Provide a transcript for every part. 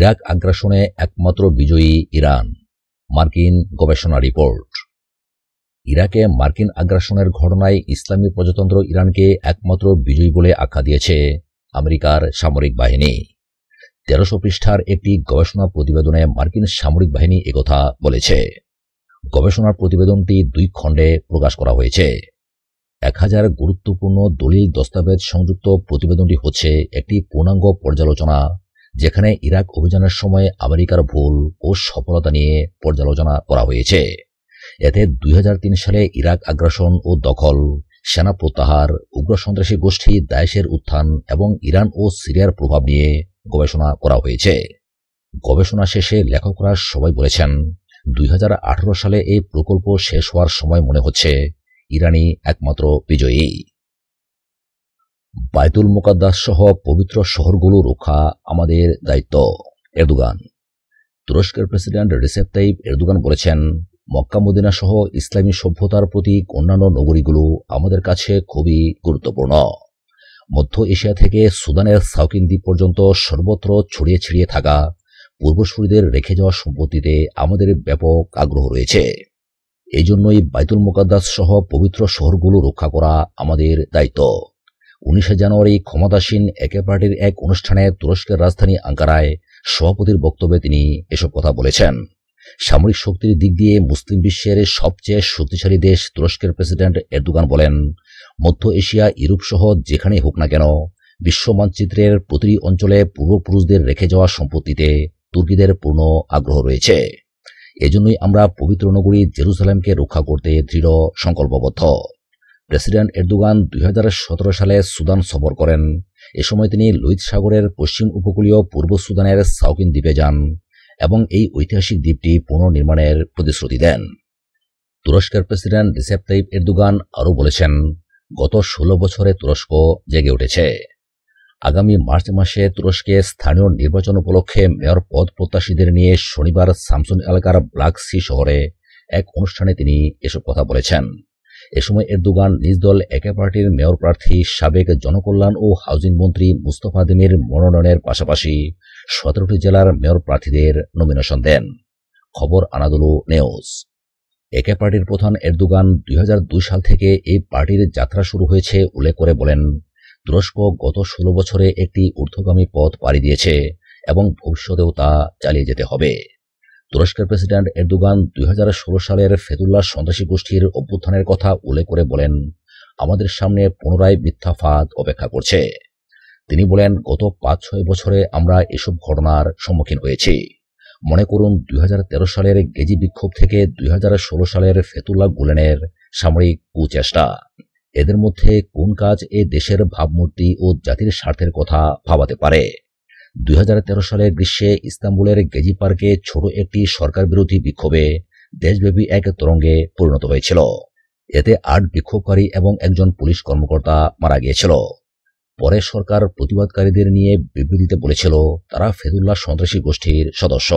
Iraq আগ্রাসনে একমাত্র বিজয়ী Iran, মার্কিন গবেষণা রিপোর্ট। ইরাকে মার্কিন আগ্রাসনের ঘটনায় ইসলামী প্রজাতন্ত্র ইরানকে একমাত্র বিজয়ী বলে আখ্যা দিয়েছে আমেরিকার সামরিক বাহিনী। 1300 পৃষ্ঠার একটি গবেষণা প্রতিবেদনে মার্কিন সামরিক বাহিনী একথা বলেছে। গবেষণার প্রতিবেদনটি 2 খণ্ডে প্রকাশ করা হয়েছে। 1000 গুরুত্বপূর্ণ দলিল দস্তাবেজ সংযুক্ত প্রতিবেদনটি হচ্ছে একটি পূর্ণাঙ্গ পর্যালোচনা, যেখানে ইরাক অভিযানের সময় আমেরিকার ভুল ও সফলতা নিয়ে পর্যালোচনা করা হয়েছে। এতে 2003 সালে ইরাক আগ্রাসন ও দখল, সেনা প্রত্যাহার, উগ্র সন্ত্রাসী গোষ্ঠী দায়েশের উত্থান এবং ইরান ও সিরিয়ার প্রভাব নিয়ে গবেষণা করা হয়েছে। গবেষণা শেষে লেখকরা সবাই বলেছেন, 2018 সালে এই প্রকল্প শেষ হওয়ার সময় মনে হচ্ছে ইরানই একমাত্র বিজয়ী। বাইতুল মুকাদ্দাস সহ পবিত্র শহরগুলো রক্ষা আমাদের দায়িত্ব, এরদোগান। তুরস্কের প্রেসিডেন্ট রিসেপ তাইয়িপ এরদোগান বলেছেন, মক্কা মদিনা সহ ইসলামী সভ্যতার প্রতি অন্যান্য নগরীগুলো আমাদের কাছে খুবই গুরুত্বপূর্ণ। মধ্য এশিয়া থেকে সুদানের সাউকিন দ্বীপ পর্যন্ত সর্বত্র ছড়িয়ে ছিড়িয়ে থাকা পূর্বসূরীদের রেখে যাওয়া সম্পত্তিতে আমাদের ব্যাপক আগ্রহ রয়েছে। এই জন্যই বাইতুল মুকাদ্দাস সহ পবিত্র শহরগুলো রক্ষা করা আমাদের দায়িত্ব। 19 জানুয়ারি ক্ষমতাসীন একে পার্টির এক অনুষ্ঠানে তুরস্কের রাজধানী আঙ্কারায় সভাপতির বক্তব্যে তিনি এসব কথা বলেছেন। সামরিক শক্তির দিক দিয়ে মুসলিম বিশ্বের সবচেয়ে শক্তিশালী দেশ তুরস্কের প্রেসিডেন্ট এরদোগান বলেন, মধ্য এশিয়া, ইউরোপ সহ যেখানেই হোক না কেন, বিশ্ব মানচিত্রের প্রতিটি অঞ্চলে পূর্বপুরুষদের রেখে যাওয়া সম্পত্তিতে তুর্কিদের পূর্ণ আগ্রহ রয়েছে। এজন্যই আমরা পবিত্র নগরী জেরুজালেমকে রক্ষা করতে দৃঢ় সংকল্পবদ্ধ। প্রেসিডেন্ট এরদোগান 2017 সালে সুদান সফর করেন। এ সময় তিনি লোহিত সাগরের পশ্চিম উপকূলীয় পূর্ব সুদানের সাউকিন দ্বীপে যান এবং এই ঐতিহাসিক দ্বীপটি পুনর্নির্মাণের প্রতিশ্রুতি দেন। তুরস্কের প্রেসিডেন্ট রিসেপ তাইয়িপ এরদোগান আরও বলেছেন, গত 16 বছরে তুরস্ক জেগে উঠেছে। আগামী মার্চ মাসে তুরস্কে স্থানীয় নির্বাচন উপলক্ষে মেয়র পদ প্রত্যাশীদের নিয়ে শনিবার সামসুন এলাকার ব্ল্যাক সি শহরে এক অনুষ্ঠানে তিনি এসব কথা বলেছেন। এ সময় এরদোগান নিজ দল একে পার্টির মেয়র প্রার্থী সাবেক জনকল্যাণ ও হাউজিং মন্ত্রী মুস্তফা দেমির মনোনয়নের পাশাপাশি 17টি জেলার মেয়র প্রার্থীদের নমিনেশন দেন। খবর আনাদোলু নিউজ। একে পার্টির প্রধান এরদোগান 2002 সাল থেকে এই পার্টির যাত্রা শুরু হয়েছে উল্লেখ করে বলেন, তুরস্ক গত 16 বছরে একটি ঊর্ধ্বগামী পথ পাড়ি দিয়েছে এবং ভবিষ্যতেও তা চালিয়ে যেতে হবে। তুরস্কের প্রেসিডেন্ট এরদোগান 2016 সালের ফেতুল্লাহ সন্ত্রাসী গোষ্ঠীর অভ্যুত্থানের কথা উল্লেখ করে বলেন, আমাদের সামনে পুনরায় মিথ্যা ফাঁদ অপেক্ষা করছে। তিনি বলেন, গত 5-6 বছরে আমরা এসব ঘটনার সম্মুখীন হয়েছি। মনে করুন 2013 সালের গেজি বিক্ষোভ থেকে 2016 সালের ফেতুল্লাহ গুলেনের সামরিক কুচেষ্টা। এদের মধ্যে কোন কাজ এ দেশের ভাবমূর্তি ও জাতির স্বার্থের কথা ভাবাতে পারে? 2013 সালের গ্রীষ্মে ইস্তাম্বুলের গেজি পার্কে ছোট একটি সরকার বিরোধী বিক্ষোভে দেশব্যাপী এক তরঙ্গে পরিণত হয়েছিল। এতে 8 বিক্ষোভকারী এবং একজন পুলিশ কর্মকর্তা মারা গিয়েছিল। পরে সরকার প্রতিবাদকারীদের নিয়ে বিবৃতিতে বলেছিল তারা ফেতুল্লাহ সন্ত্রাসী গোষ্ঠীর সদস্য।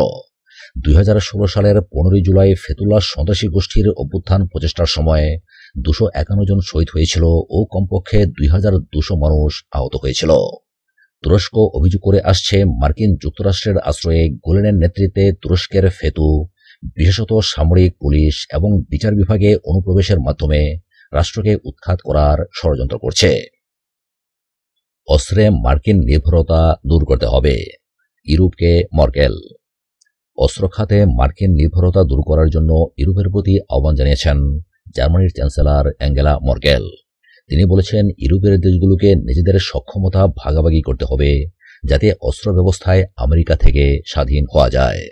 2016 সালের 15 জুলাই ফেতুল্লাহ সন্ত্রাসী গোষ্ঠীর অভ্যুত্থান প্রচেষ্টার সময় 251 জন শহীদ হয়েছিল ও কমপক্ষে 2200 মানুষ আহত হয়েছিল। তুরস্ক অভিযোগ করে আসছে, মার্কিন যুক্তরাষ্ট্রের আশ্রয়ে গুলেনের নেতৃত্বে তুরস্কের ফেতু বিশেষত সামরিক, পুলিশ এবং বিচার বিভাগে অনুপ্রবেশের মাধ্যমে রাষ্ট্রকে উৎখাত করার ষড়যন্ত্র করছে। অস্ত্রে মার্কিন নির্ভরতা দূর করতে হবে, ইউরোপকে মর্কেল। অস্ত্র খাতে মার্কিন নির্ভরতা দূর করার জন্য ইউরোপের প্রতি আহ্বান জানিয়েছেন জার্মানির চ্যান্সেলর অ্যাঙ্গেলা মর্কেল। তিনি বলেছেন, ইউরোপের দেশগুলোকে নিজেদের সক্ষমতা ভাগাভাগি করতে হবে, যাতে অস্ত্র ব্যবস্থায় আমেরিকা থেকে স্বাধীন হওয়া যায়।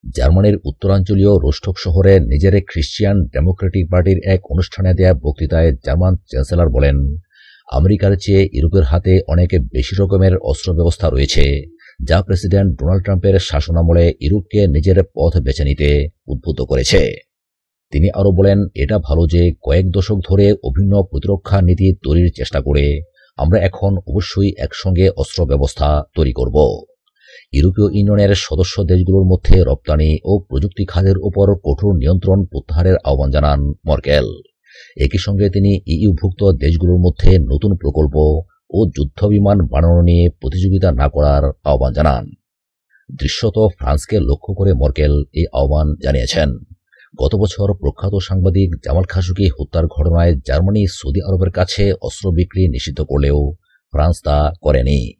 জার্মানির উত্তরাঞ্চলীয় রোস্টক শহরে নিজের খ্রিস্টিয়ান ডেমোক্রেটিক পার্টির এক অনুষ্ঠানে দেয়া বক্তৃতায় জার্মান চ্যান্সেলর বলেন, আমেরিকার চেয়ে ইউরোপের হাতে অনেক বেশি রকমের অস্ত্র ব্যবস্থা রয়েছে, যা প্রেসিডেন্ট ডোনাল্ড ট্রাম্পের শাসনামলে ইউরোপকে নিজের পথ বেছে নিতে উদ্বুদ্ধ করেছে। তিনি আরও বলেন, এটা ভালো যে কয়েক দশক ধরে অভিন্ন প্রতিরক্ষা নীতি তৈরির চেষ্টা করে আমরা এখন অবশ্যই একসঙ্গে অস্ত্র ব্যবস্থা তৈরি করব। ইউরোপীয় ইউনিয়নের সদস্য দেশগুলোর মধ্যে রপ্তানি ও প্রযুক্তি খাতের উপর কঠোর নিয়ন্ত্রণ প্রত্যাহারের আহ্বান জানান মর্কেল। একই সঙ্গে তিনি ইইউভুক্ত দেশগুলোর মধ্যে নতুন প্রকল্প ও যুদ্ধবিমান বানানো নিয়ে প্রতিযোগিতা না করার আহ্বান জানান। দৃশ্যত ফ্রান্সকে লক্ষ্য করে মর্কেল এই আহ্বান জানিয়েছেন। গত বছর প্রখ্যাত সাংবাদিক জামাল খাশোগি হত্যার ঘটনায় জার্মানি সৌদি আরবের কাছে অস্ত্র বিক্রি নিষিদ্ধ করলেও ফ্রান্স তা করেনি।